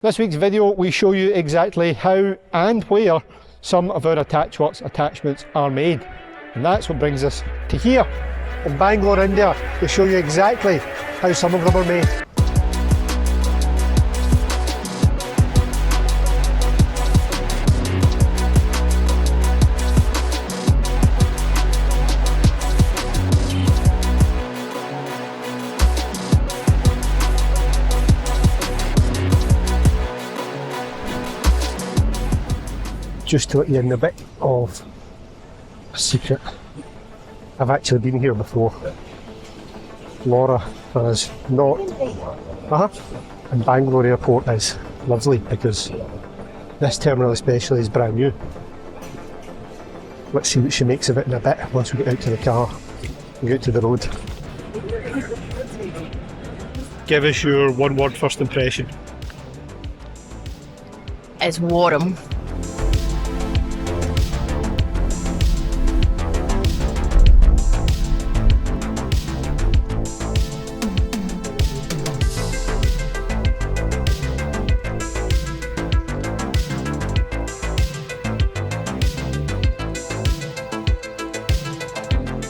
This week's video we show you exactly how and where some of our Attachworx attachments are made, and that's what brings us to here in Bangalore, India, to show you exactly how some of them are made. Just to let you in a bit of a secret, I've actually been here before. Laura has not. And Bangalore airport is lovely because this terminal especially is brand new. Let's see what she makes of it in a bit once we get out to the car and get out to the road. Give us your one word first impression. It's warm.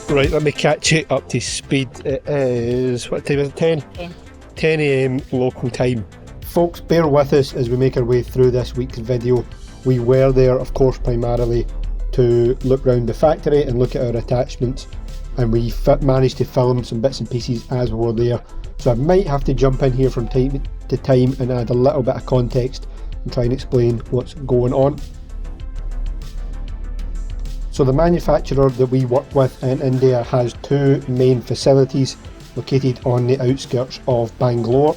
Right, let me catch it up to speed. It is, what time is it? 10? 10 AM local time. Folks, bear with us as we make our way through this week's video. We were there, of course, primarily to look around the factory and look at our attachments, and we managed to film some bits and pieces as we were there. So I might have to jump in here from time to time and add a little bit of context and try and explain what's going on. So the manufacturer that we work with in India has two main facilities located on the outskirts of Bangalore.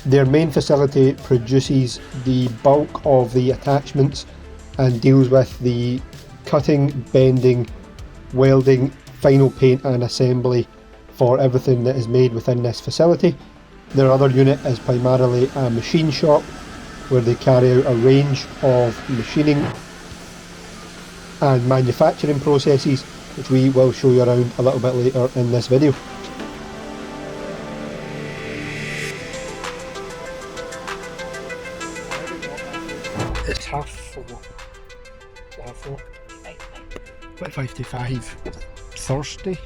Their main facility produces the bulk of the attachments and deals with the cutting, bending, welding, final paint and assembly for everything that is made within this facility. Their other unit is primarily a machine shop where they carry out a range of machining and manufacturing processes, which we will show you around a little bit later in this video. It's half four. 25 to 5. Thursday?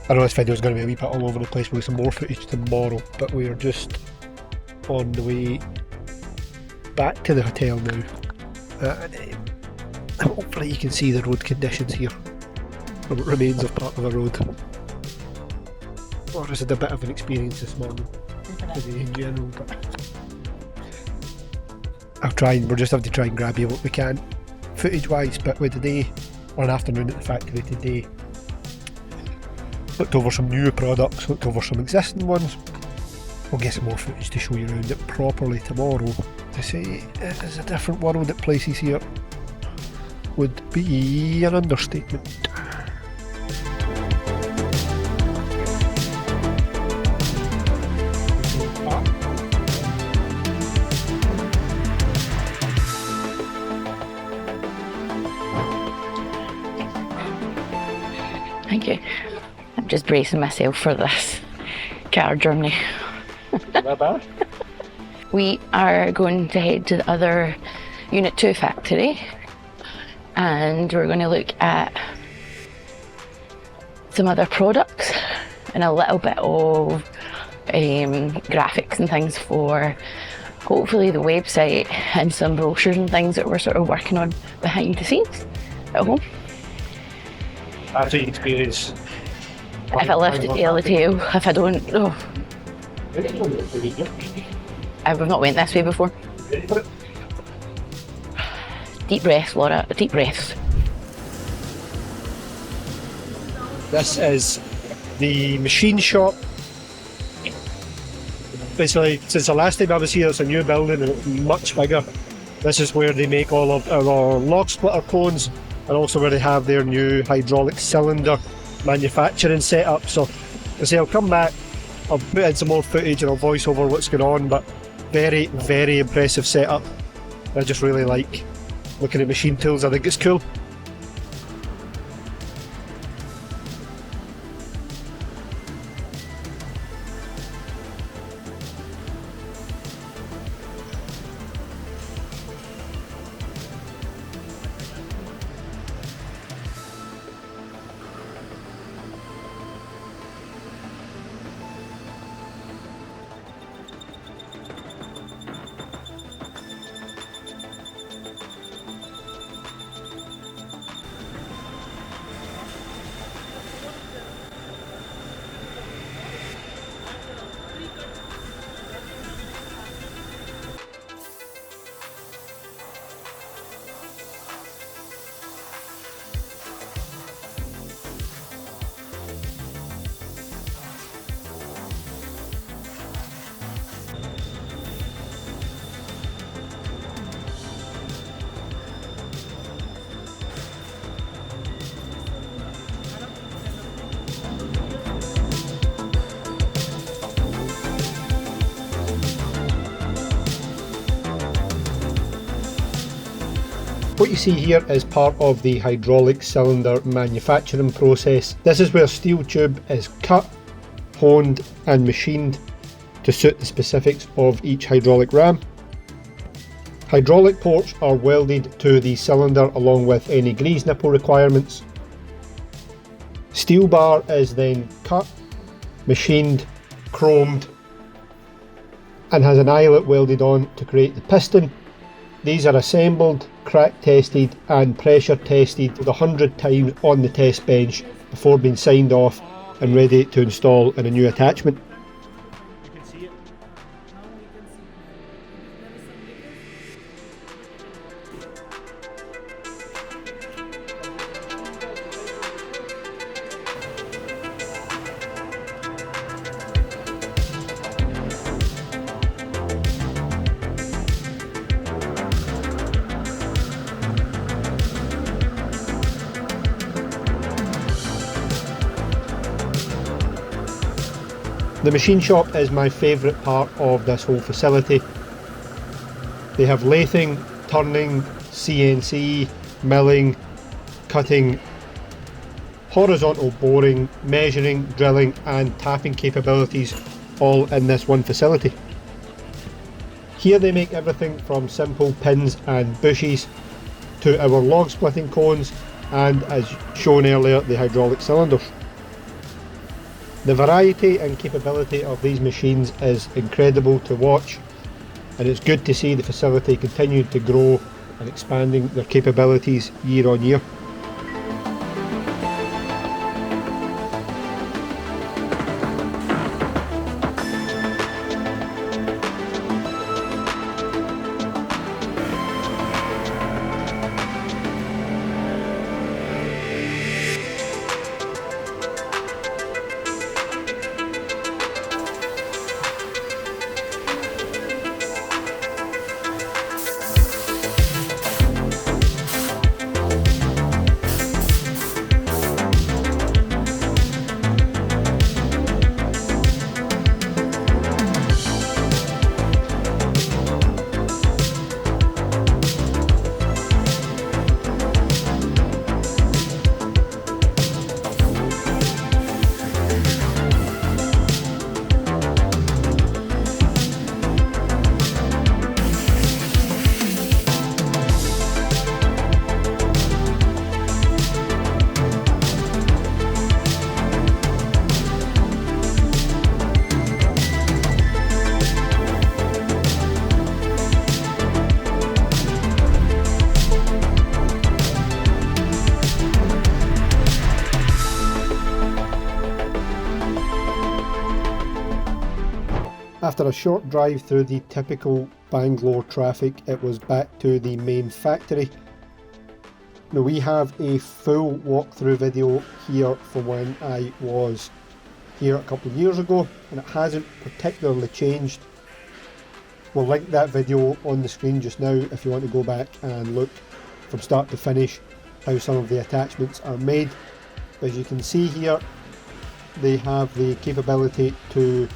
I know this video is going to be a wee bit all over the place. We'll get some more footage tomorrow, but we are just on the way back to the hotel now, and hopefully you can see the road conditions here, or what remains of part of the road. Or is it a bit of an experience this morning in general, but we'll just have to try and grab you what we can footage wise. But with today, or an afternoon at the factory today, looked over some new products, looked over some existing ones. We'll get some more footage to show you around it properly tomorrow. To say it is a different world at places here would be an understatement. Thank you. I'm just bracing myself for this car journey. Not bad. We are going to head to the other Unit 2 factory, and we're going to look at some other products and a little bit of graphics and things for hopefully the website, and some brochures and things that we're sort of working on behind the scenes at home. That's an experience. If I lift the tail, if I don't, oh. I've not went this way before. Deep breaths, Laura, deep breaths. This is the machine shop. Basically, since the last time I was here, it's a new building and it's much bigger. This is where they make all of our log splitter cones, and also where they have their new hydraulic cylinder manufacturing setup. So I'll come back, I'll put in some more footage and I'll voice over what's going on, but very, very impressive setup. I just really like looking at machine tools. I think it's cool. What you see here is part of the hydraulic cylinder manufacturing process. This is where steel tube is cut, honed and machined to suit the specifics of each hydraulic ram. Hydraulic ports are welded to the cylinder along with any grease nipple requirements. Steel bar is then cut, machined, chromed and has an eyelet welded on to create the piston. These are assembled, crack tested and pressure tested 100 times on the test bench before being signed off and ready to install in a new attachment. The machine shop is my favourite part of this whole facility. They have lathing, turning, CNC, milling, cutting, horizontal boring, measuring, drilling and tapping capabilities all in this one facility. Here they make everything from simple pins and bushes to our log splitting cones and, as shown earlier, the hydraulic cylinders. The variety and capability of these machines is incredible to watch, and it's good to see the facility continue to grow and expanding their capabilities year on year. After a short drive through the typical Bangalore traffic, it was back to the main factory. Now we have a full walkthrough video here from when I was here a couple of years ago, and it hasn't particularly changed. We'll link that video on the screen just now if you want to go back and look from start to finish how some of the attachments are made. As you can see here, they have the capability to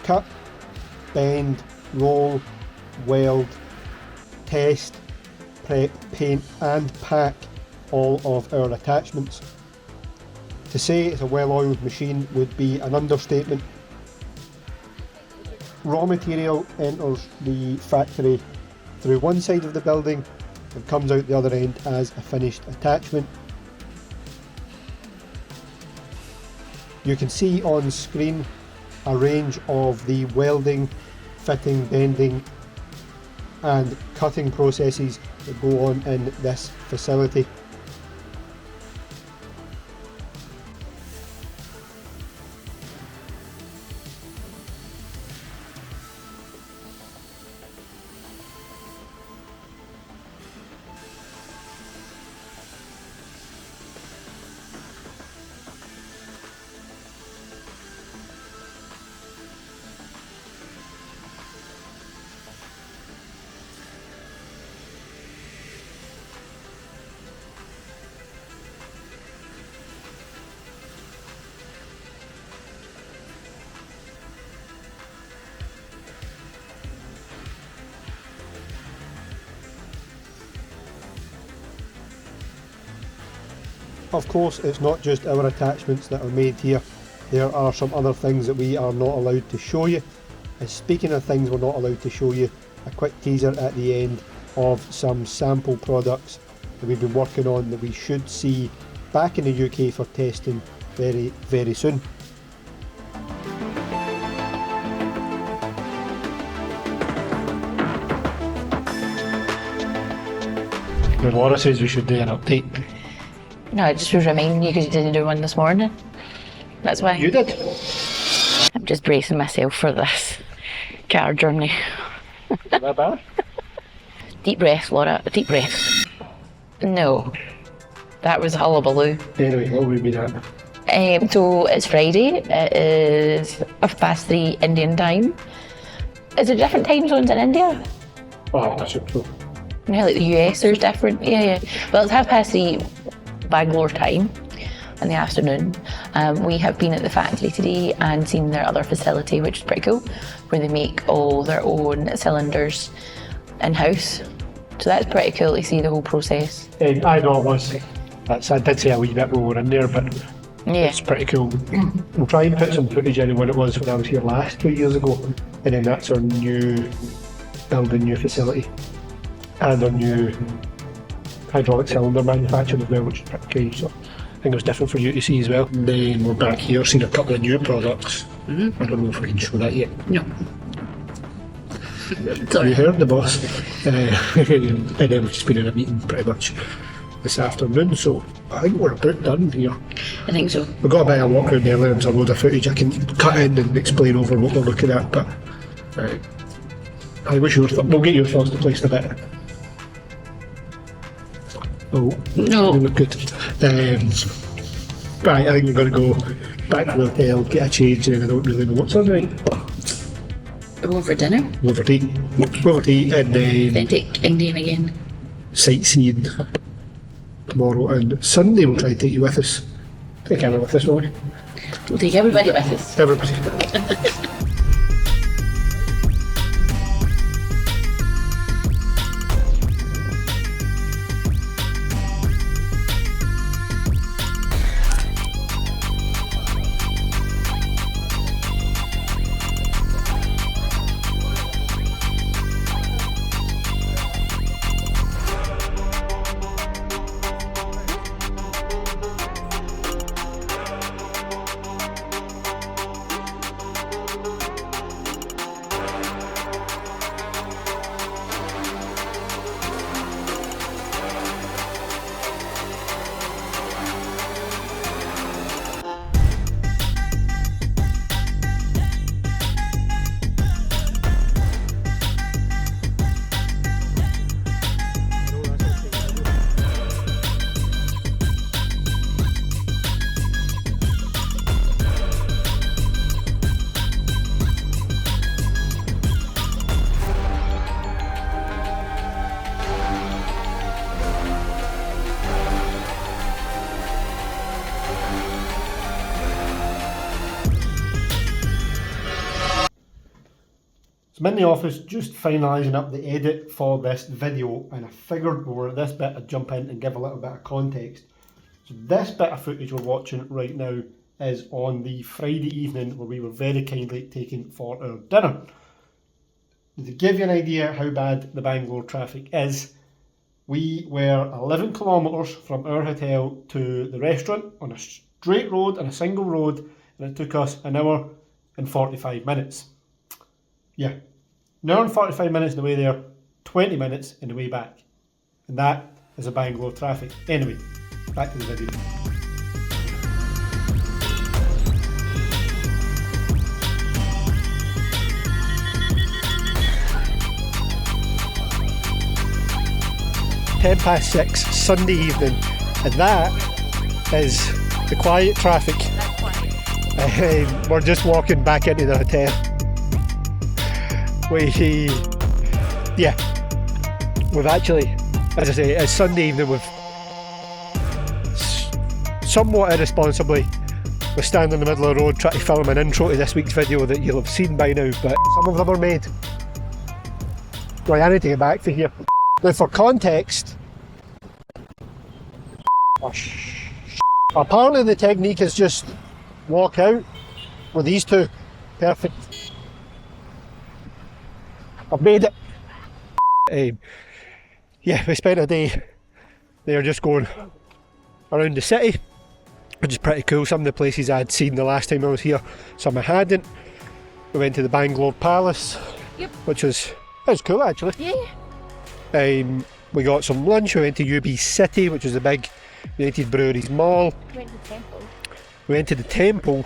cut, bend, roll, weld, test, prep, paint and pack all of our attachments. To say it's a well-oiled machine would be an understatement. Raw material enters the factory through one side of the building and comes out the other end as a finished attachment. You can see on screen a range of the welding, fitting, bending and cutting processes that go on in this facility. Of course, it's not just our attachments that are made here. There are some other things that we are not allowed to show you. And speaking of things we're not allowed to show you, a quick teaser at the end of some sample products that we've been working on that we should see back in the UK for testing very, very soon. When Laura says we should do an update. No, I just was reminding you because you didn't do one this morning. That's why. You did? I'm just bracing myself for this car journey. Is that bad? Deep breaths, Laura. Deep breaths. No. That was hullabaloo. Anyway, what would we be at? So it's Friday. It is 3:30 Indian time. Is there different time zones in India? Oh, that's it. So. Yeah, like the US, there's different. Yeah. Well, it's 3:30 Bangalore time in the afternoon. We have been at the factory today and seen their other facility, which is pretty cool, where they make all their own cylinders in-house. So that's pretty cool to see the whole process. I know it was. I did say a wee bit when we were in there, but Yeah. it's pretty cool. We'll try and put some footage in when it was when I was here last 2 years ago, and then that's our new facility and our new hydraulic cylinder manufacturing as well, which is pretty cool. So I think it was different for you to see as well. And then we're back here seeing a couple of new products. I don't know if we can show that yet. No. You heard the boss. And then we've just been in a meeting pretty much this afternoon, so I think we're about done here. I think so. We've got a bit of walk around earlier and some load of footage I can cut in and explain over what we're looking at, but we'll get your thoughts to place in a bit. Oh, No. they look good. Right, I think we're going to go back to the hotel, get a change, and I don't really know what's on right. We're going for dinner. Go for tea, and then Authentic Indian again. sightseeing tomorrow, and Sunday we'll try to take you with us. Take Emma with us, will we? We'll take everybody with us. Everybody. I'm in the office just finalising up the edit for this video, and I figured when we're at this bit I'd jump in and give a little bit of context. So this bit of footage we're watching right now is on the Friday evening where we were very kindly taken for our dinner. To give you an idea how bad the Bangalore traffic is, we were 11 kilometres from our hotel to the restaurant on a straight road and a single road, and it took us an hour and 45 minutes. Yeah, an hour and 45 minutes on the way there, 20 minutes on the way back. And that is a Bangalore traffic. Anyway, back to the video. £6:10 Sunday evening, and that is the quiet traffic. We're just walking back into the hotel. We've actually, as I say, it's Sunday evening. We've somewhat irresponsibly, we stand in the middle of the road trying to film an intro to this week's video that you'll have seen by now, but some of them are made. Right, I need to get back to here. Now, for context, Apparently the technique is just walk out with these two. Perfect. I've made it. Yeah, we spent a day there just going around the city, which is pretty cool. Some of the places I'd seen the last time I was here, some I hadn't. We went to the Bangalore Palace, Yep. which was cool actually. Yeah. We got some lunch. We went to UB City, which is a big United Breweries mall. Went to the temple. We went to the temple.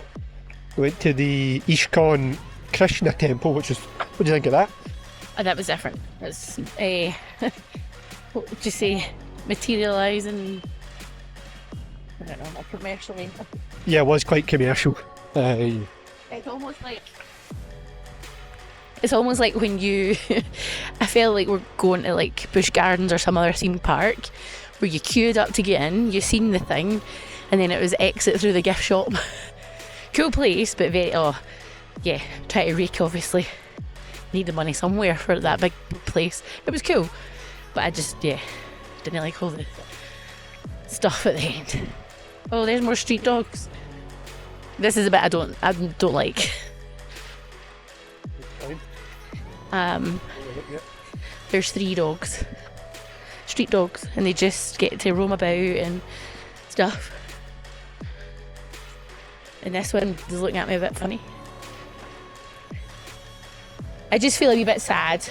We went to the Ishkan Krishna temple, which was, what do you think of that? Oh, that was different. It was what would you say, materialising, I don't know, a commercial way. Yeah, it was quite commercial. It's almost like when you I felt like we're going to like Busch Gardens or some other theme park where you queued up to get in, you seen the thing, and then it was exit through the gift shop. Cool place, but very, try to rake, obviously. Need the money somewhere for that big place. It was cool, but I just, didn't like all the stuff at the end. Oh, there's more street dogs. This is a bit I don't like. There's 3 dogs, street dogs, and they just get to roam about and stuff. And this one is looking at me a bit funny. I just feel a wee bit sad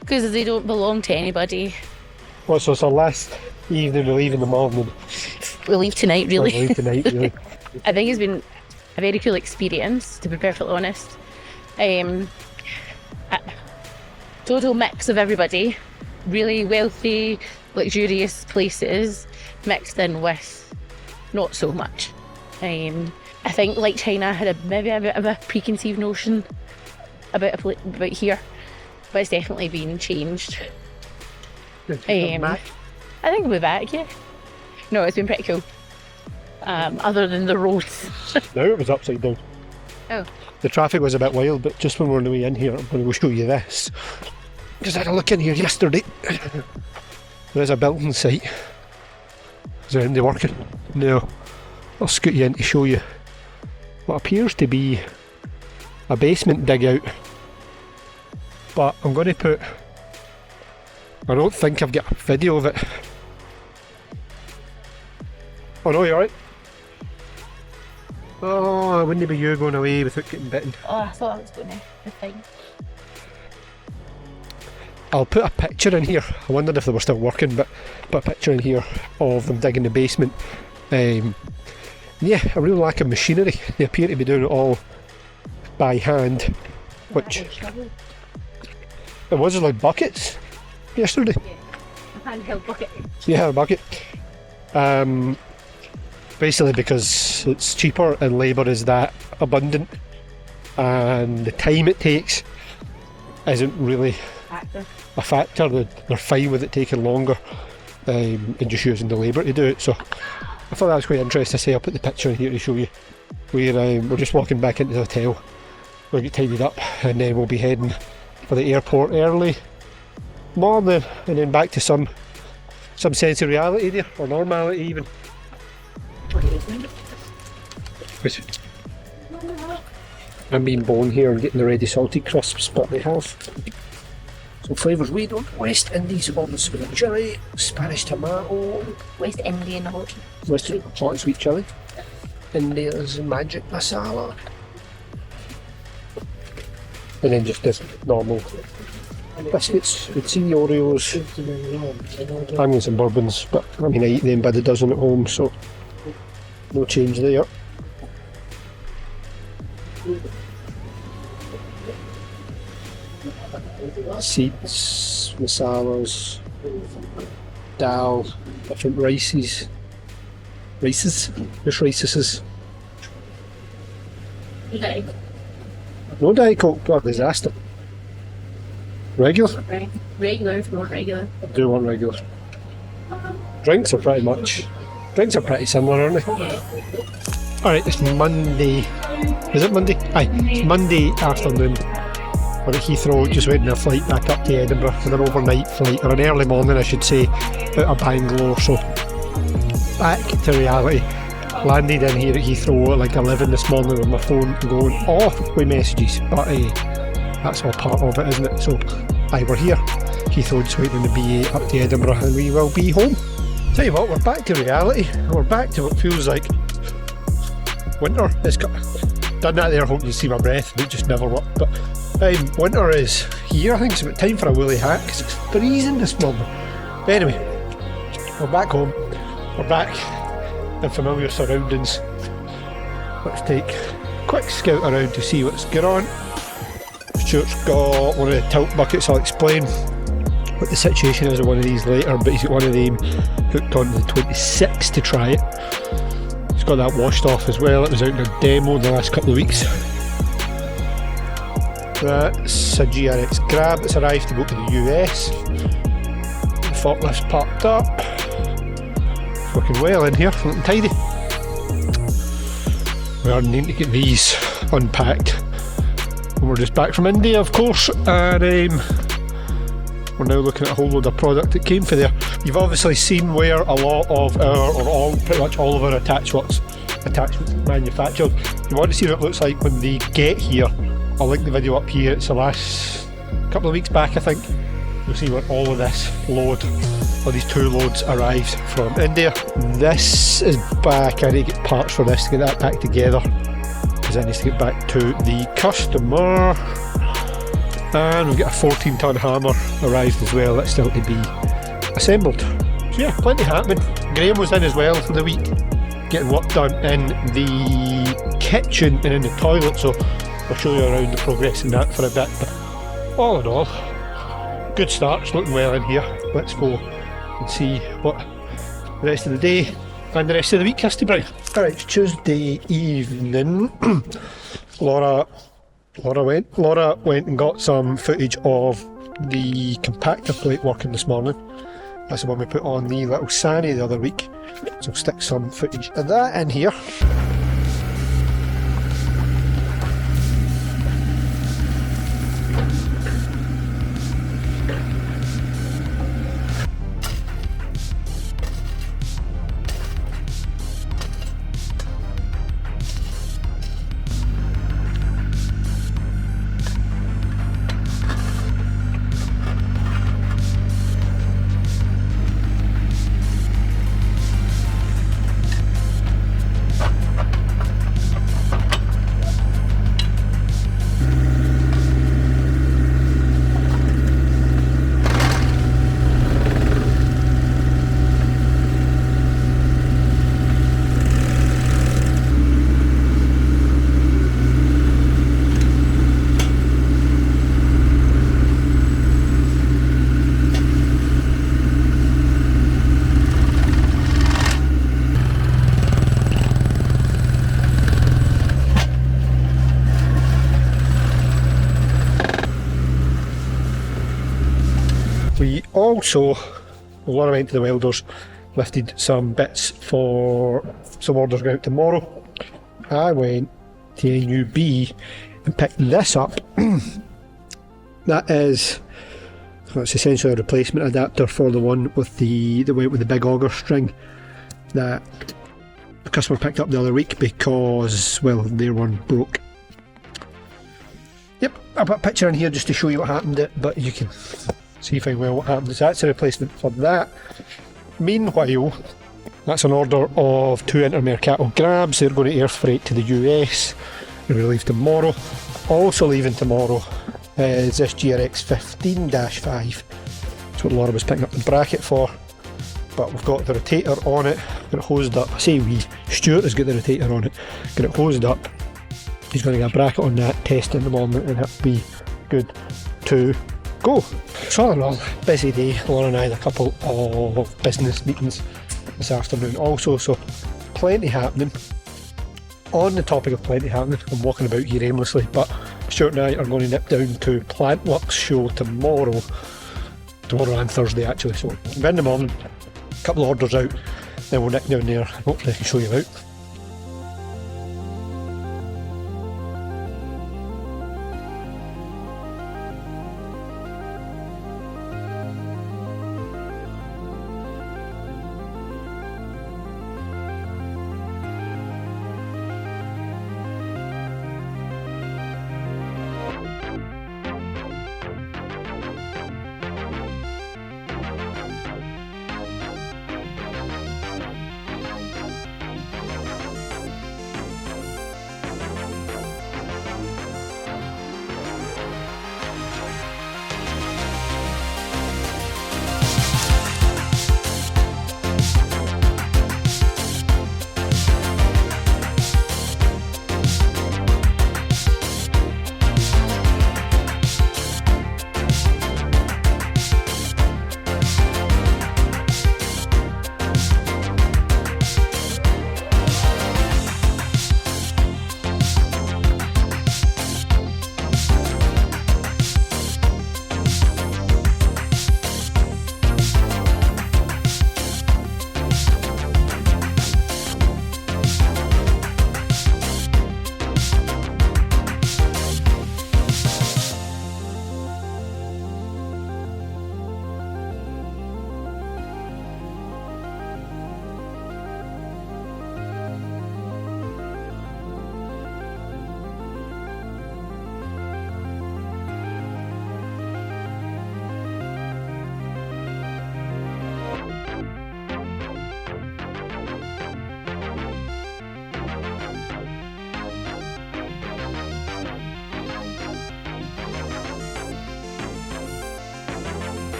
because they don't belong to anybody. Well, so it's our last evening, we leave in the morning. We leave tonight, really. We leave tonight, really. I think it's been a very cool experience, to be perfectly honest. A total mix of everybody, really wealthy, luxurious places mixed in with not so much. I think, like China, I had maybe a bit of a preconceived notion about here, but it's definitely been changed. I think we'll be back, yeah. No, it's been pretty cool. Other than the roads. No, it was upside down. Oh. The traffic was a bit wild, but just when we're on the way in here, I'm going to go show you this. Just had a look in here yesterday. There's a building site. Is there anybody working? No. I'll scoot you in to show you what appears to be a basement dig out. But I'm going to put... I don't think I've got a video of it. Oh no, you alright? Oh, it wouldn't be you going away without getting bitten. Oh, I thought I was going to be fine. I'll put a picture in here. I wondered if they were still working, but put a picture in here of them digging the basement. Yeah, a real lack of machinery. They appear to be doing it all by hand, which it was like buckets yesterday. Yeah, a handheld bucket. Yeah, a bucket. Basically because it's cheaper and labour is that abundant, and the time it takes isn't really a factor. They're fine with it taking longer and just using the labour to do it. So I thought that was quite interesting to say. I'll put the picture in here to show you. We're just walking back into the hotel. We'll get tidied up and then we'll be heading for the airport early morning, and then back to some sense of reality there, or normality even. I'm being born here and getting the ready salty crisps, but they have some flavours we don't. West Indies ones with chilli, Spanish tomato, West Indian hot. West hot and sweet chilli, and there's magic masala, and then just the normal biscuits. We'd seen the Oreos. I'm getting some bourbons, but I mean I eat them by the dozen at home, so no change there. Seeds, masalas, dal, different rices, just rices. No Diet Coke, God, disaster. Regular? Regular if you want regular. I do want regular. Drinks are pretty similar, aren't they? Alright, it's Monday. Is it Monday? Aye, it's Monday afternoon. We're at Heathrow, just waiting a flight back up to Edinburgh for an overnight flight, or an early morning I should say, out of Bangalore. So back to reality. Landed in here at Heathrow at like 11 this morning with my phone going off with messages, but that's all part of it, isn't it? So we're here. Heathrow just waiting on the BA up to Edinburgh and we will be home. Tell you what, we're back to reality. We're back to what feels like winter. It's got, done that there hoping you see my breath, and it just never worked. But winter is here. I think it's about time for a woolly hat because it's freezing this morning. But anyway, we're back home. We're back in familiar surroundings. Let's take a quick scout around to see what's going on. Stuart's got one of the tilt buckets. I'll explain what the situation is on one of these later, but he's got one of them hooked on the 26 to try it. He's got that washed off as well. It was out in a demo the last couple of weeks. That's a GRX Grab. It's arrived to go to the US. The forklift's parked up. It's working well in here, looking tidy. We are needing to get these unpacked. And we're just back from India, of course, and we're now looking at a whole load of product that came for there. You've obviously seen where a lot of pretty much all of our attachments manufactured. If you want to see what it looks like when they get here, I'll link the video up here. It's the last couple of weeks back, I think. You'll see where all of this load, or these 2 loads, arrived from India. This is back. I need to get parts for this to get that back together, because that needs to get back to the customer. And we've got a 14-ton hammer arrived as well. That's still to be assembled. So yeah, plenty happening. Graham was in as well for the week, getting work done in the kitchen and in the toilet, so I'll show you around the progress in that for a bit. But all in all, good start. It's looking well in here. Let's go and see what the rest of the day and the rest of the week has to bring. Alright, it's Tuesday evening. Laura went and got some footage of the compactor plate working this morning. That's the one we put on the little Sani the other week. So I'll stick some footage of that in here. We also, Laura went to the welders, lifted some bits for some orders going out tomorrow. I went to AUB and picked this up. That is, it's essentially a replacement adapter for the one with that went with the big auger string that the customer picked up the other week because, well, their one broke. Yep, I'll put a picture in here just to show you what happened, but you can see fine well what happened. So that's a replacement for that. Meanwhile, that's an order of 2 Intermercato Grabs. They're going to air freight to the US. They're going to leave tomorrow. Also leaving tomorrow is this GRX 15-5. That's what Laura was picking up the bracket for. But we've got the rotator on it, got it hosed up. I say we, Stuart has got the rotator on it, got it hosed up. He's going to get a bracket on that, test in the morning, and it'll be good to go. So all in all, busy day. Laura and I had a couple of business meetings this afternoon also, so plenty happening. On the topic of plenty happening, I'm walking about here aimlessly, but Stuart and I are going to nip down to Plantworks show tomorrow and Thursday actually, so in the morning, a couple of orders out, then we'll nip down there and hopefully I can show you out.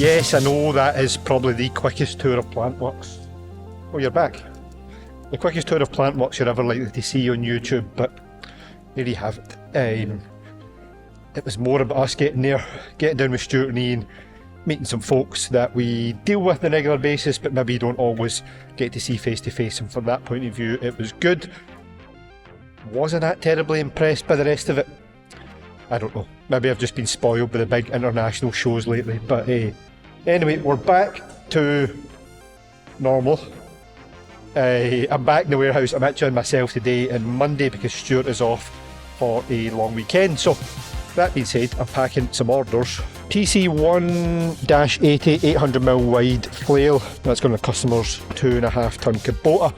Yes, I know that is probably the quickest tour of Plantworks. Oh, you're back. The quickest tour of Plantworks you're ever likely to see on YouTube, but there you have it. It was more about us getting there, getting down with Stuart and Ian, meeting some folks that we deal with on a regular basis, but maybe don't always get to see face to face, and from that point of view, it was good. Wasn't that terribly impressed by the rest of it. I don't know, maybe I've just been spoiled by the big international shows lately, but anyway, we're back to normal. I'm back in the warehouse. I'm actually on myself today and Monday because Stuart is off for a long weekend. So that being said, I'm packing some orders. TC1-80 800mm wide flail, that's going to customers 2.5 ton Kubota.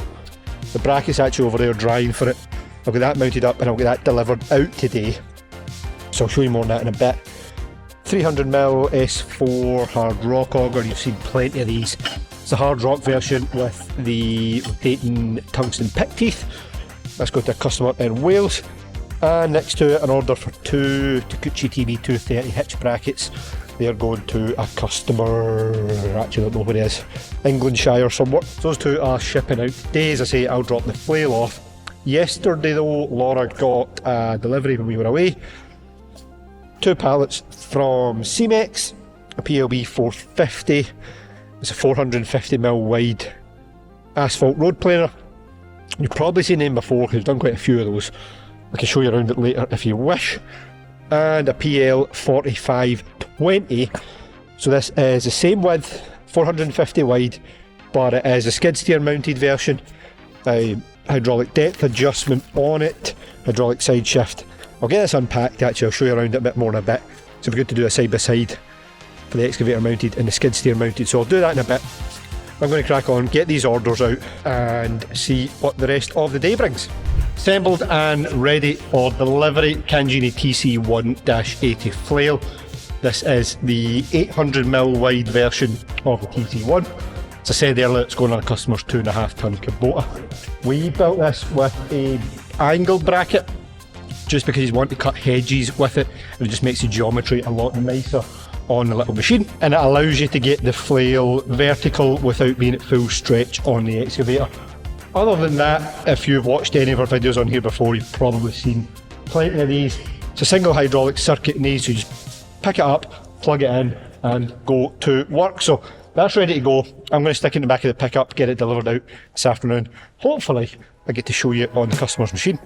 The bracket's actually over there drying for it. I'll get that mounted up and I'll get that delivered out today. So I'll show you more on that in a bit. 300mm S4 hard rock auger, you've seen plenty of these. It's the hard rock version with the rotating tungsten pick teeth. Let's go to a customer in Wales. And next to it, an order for 2 Takeuchi TB 230 hitch brackets. They're going to a customer, actually I don't know where it is, Englandshire somewhere. So those two are shipping out today. As I say, I'll drop the flail off. Yesterday though, Laura got a delivery when we were away. 2 pallets from Cemex, a PLB 450. It's a 450mm wide asphalt road planer. You've probably seen them before because we've done quite a few of those. I can show you around it later if you wish. And a PL 4520. So this is the same width, 450 wide, but it is a skid steer mounted version. Hydraulic depth adjustment on it, hydraulic side shift. I'll get this unpacked actually, I'll show you around it a bit more in a bit. So it'd be good to do a side by side for the excavator mounted and the skid steer mounted, so I'll do that in a bit. I'm going to crack on, get these orders out and see what the rest of the day brings. Assembled and ready for delivery, Kanjini TC1-80 flail. This is the 800mm wide version of the TC1. As I said earlier, it's going on a customer's 2.5 ton Kubota. We built this with an angle bracket just because you want to cut hedges with it, and it just makes the geometry a lot nicer on the little machine, and it allows you to get the flail vertical without being at full stretch on the excavator. Other than that, if you've watched any of our videos on here before, you've probably seen plenty of these. It's a single hydraulic circuit in these, so you just pick it up, plug it in and go to work. So that's ready to go. I'm going to stick it in the back of the pickup, get it delivered out this afternoon. Hopefully I get to show you on the customer's machine.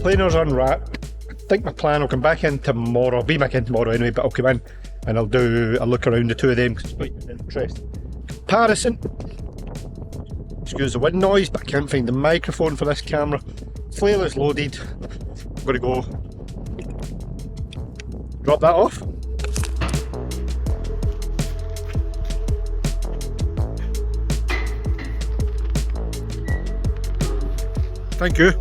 Planer's unwrapped. I think my plan, I'll come back in tomorrow. I'll be back in tomorrow anyway, but I'll come in and I'll do a look around the two of them because it's quite interesting. Comparison. Excuse the wind noise, but I can't find the microphone for this camera. Flail is loaded. I'm going to go drop that off. Thank you.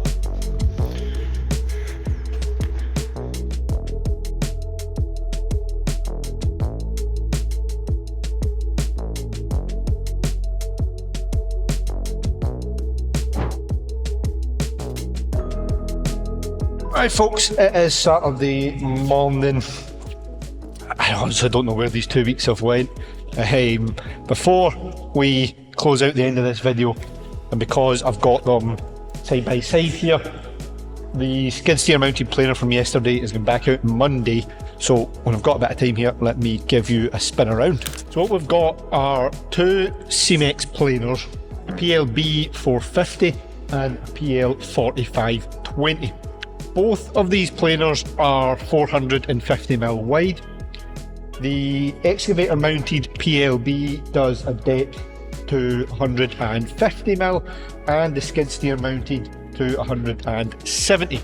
Right folks, it is Saturday morning. I honestly don't know where these 2 weeks have went. Before we close out the end of this video, and because I've got them side by side here, the skid steer mounted planer from yesterday is going back out Monday, so when I've got a bit of time here, let me give you a spin around. So what we've got are 2 Cemex planers, a PLB 450 and a PL 4520. Both of these planers are 450mm wide. The excavator mounted PLB does a depth to 150mm and the skid steer mounted to 170.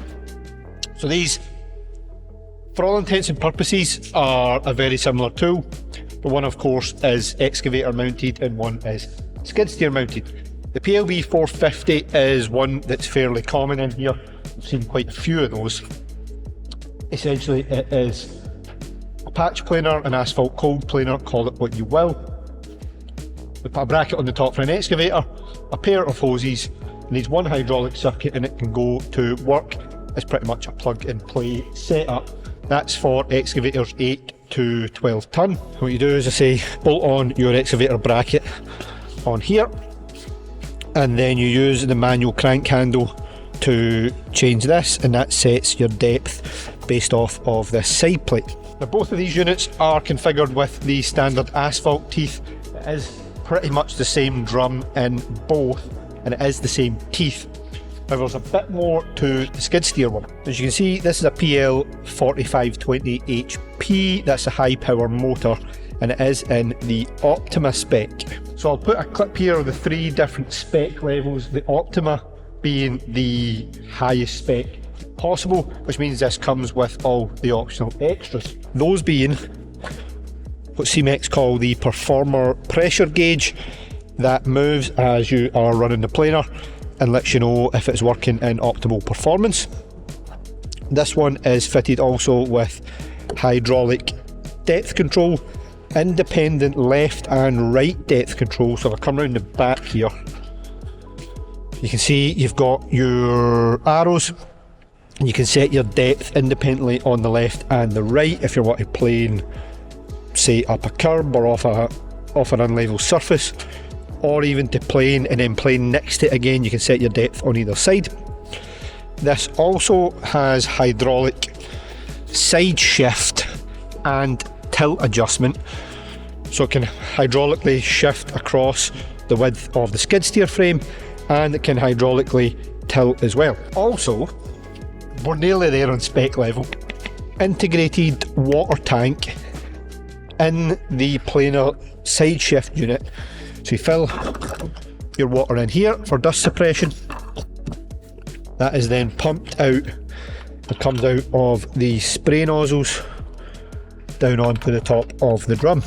So these, for all intents and purposes, are a very similar tool, but one of course is excavator mounted and one is skid steer mounted. The PLB 450 is one that's fairly common in here. I've seen quite a few of those. Essentially it is a patch planer, an asphalt cold planer, call it what you will. We put a bracket on the top for an excavator, a pair of hoses, it needs one hydraulic circuit, and it can go to work as pretty much a plug and play setup. That's for excavators 8 to 12 tonne. What you do is, I say, bolt on your excavator bracket on here, and then you use the manual crank handle to change this, and that sets your depth based off of this side plate. Now both of these units are configured with the standard asphalt teeth. It is pretty much the same drum in both, and it is the same teeth. However, there's a bit more to the skid steer one. As you can see, this is a PL 4520 HP, that's a high power motor, and it is in the Optima spec. So I'll put a clip here of the 3 different spec levels, the Optima being the highest spec possible, which means this comes with all the optional extras. Those being what CEMEX call the performer pressure gauge, that moves as you are running the planer and lets you know if it's working in optimal performance. This one is fitted also with hydraulic depth control, independent left and right depth control. So if I come around the back here, you can see you've got your arrows. You can set your depth independently on the left and the right if you're wanting to plane, say, up a curb or off an unlevel surface, or even to plane and then plane next to it again. You can set your depth on either side. This also has hydraulic side shift and tilt adjustment, so it can hydraulically shift across the width of the skid steer frame, and it can hydraulically tilt as well. Also, we're nearly there on spec level, integrated water tank in the planer side shift unit. So you fill your water in here for dust suppression. That is then pumped out. It comes out of the spray nozzles down onto the top of the drum.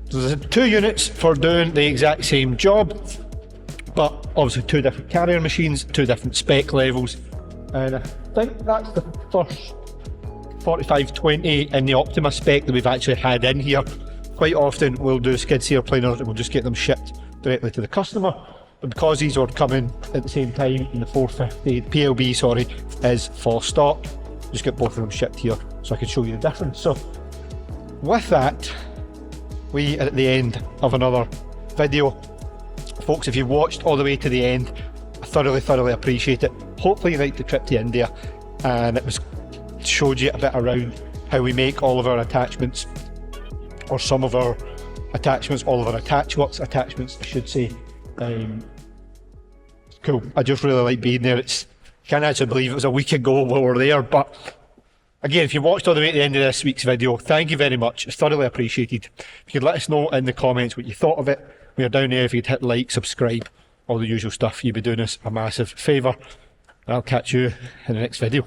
So there's 2 units for doing the exact same job, but obviously 2 different carrier machines, 2 different spec levels, and I think that's the first 4520 in the Optima spec that we've actually had in here. Quite often we'll do skid steer planers and we'll just get them shipped directly to the customer, but because these are coming at the same time, and the 450 PLB, sorry, is for stock, just get both of them shipped here so I can show you the difference. So with that, we are at the end of another video. Folks, if you've watched all the way to the end, I thoroughly appreciate it. Hopefully you liked the trip to India, and it showed you a bit around how we make all of our attachments, or some of our attachments, all of our Attachworx attachments, I should say. Cool. I just really like being there. I can't actually believe it was a week ago we were there, but again, if you watched all the way to the end of this week's video, thank you very much. It's thoroughly appreciated. If you could let us know in the comments what you thought of it, we are down there. If you'd hit like, subscribe, all the usual stuff, you'd be doing us a massive favour. I'll catch you in the next video.